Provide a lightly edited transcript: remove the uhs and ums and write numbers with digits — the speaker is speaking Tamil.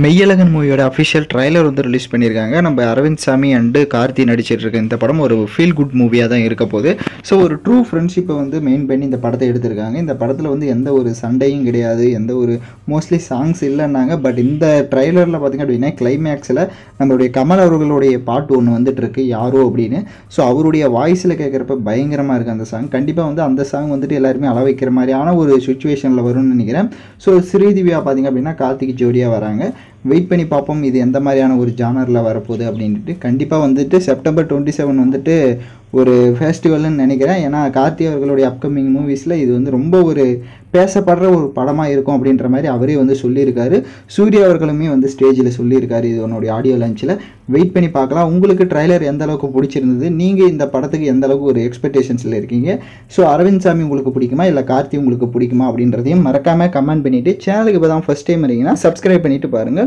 மெய்யழகன் மூவியோட அஃபிஷியல் ட்ரைலர் வந்து ரிலீஸ் பண்ணியிருக்காங்க. நம்ம அரவிந்த் சாமி அண்டு கார்த்தி நடிச்சிட்டு இருக்க இந்த படம் ஒரு ஃபீல் குட் மூவியாக தான் இருக்க போகுது. ஸோ ஒரு ட்ரூ ஃப்ரெண்ட்ஷிப்பை வந்து மெயின் பண்ணி இந்த படத்தை எடுத்திருக்காங்க. இந்த படத்தில் வந்து எந்த ஒரு சண்டையும் கிடையாது, எந்த ஒரு மோஸ்ட்லி சாங்ஸ் இல்லைன்னாங்க. பட் இந்த ட்ரைலரில் பார்த்திங்க அப்படின்னா கிளைமேக்ஸில் நம்மளுடைய கமல் அவர்களுடைய பாட்டு ஒன்று வந்துட்டு இருக்கு, யாரோ அப்படின்னு. ஸோ அவருடைய வாய்ஸில் கேட்குறப்ப பயங்கரமாக இருக்குது அந்த சாங். கண்டிப்பாக வந்து அந்த சாங் வந்துட்டு எல்லாருமே அள வைக்கிற மாதிரியான ஒரு சுச்சுவேஷனில் வரும்னு நினைக்கிறேன். ஸோ ஸ்ரீதிவ்யா பார்த்திங்க அப்படின்னா கார்த்திக் ஜோடியாக வராங்க. வெயிட் பண்ணி பார்ப்போம் இது எந்த மாதிரியான ஒரு ஜானரில் வரப்போகுது அப்படின்ட்டு. கண்டிப்பாக வந்துட்டு செப்டம்பர் 27 வந்துட்டு ஒரு ஃபெஸ்டிவல்னு நினைக்கிறேன். ஏன்னா கார்த்தி அவர்களுடைய அப்கமிங் மூவிஸில் இது வந்து ரொம்ப ஒரு பேசப்படுற ஒரு படமாக இருக்கும் அப்படின்ற மாதிரி அவரே வந்து சொல்லியிருக்காரு. சூர்யா அவர்களுமே வந்து ஸ்டேஜில் சொல்லியிருக்காரு இது உன்னுடைய ஆடியோ லான்ச்சில். வெயிட் பண்ணி பார்க்கலாம். உங்களுக்கு ட்ரைலர் எந்த அளவுக்கு பிடிச்சிருந்தது, நீங்கள் இந்த படத்துக்கு எந்த அளவுக்கு ஒரு எக்ஸ்பெக்டேஷன்ஸில் இருக்கீங்க, ஸோ அரவிந்த் சாமி உங்களுக்கு பிடிக்குமா இல்லை கார்த்தி உங்களுக்கு பிடிக்குமா அப்படின்றதையும் மறக்காமல் கமெண்ட் பண்ணிவிட்டு, சேனலுக்கு இப்போ தான் ஃபஸ்ட் டைம் இருக்கீங்கன்னா சப்ஸ்கிரைப் பண்ணிவிட்டு பாருங்கள்.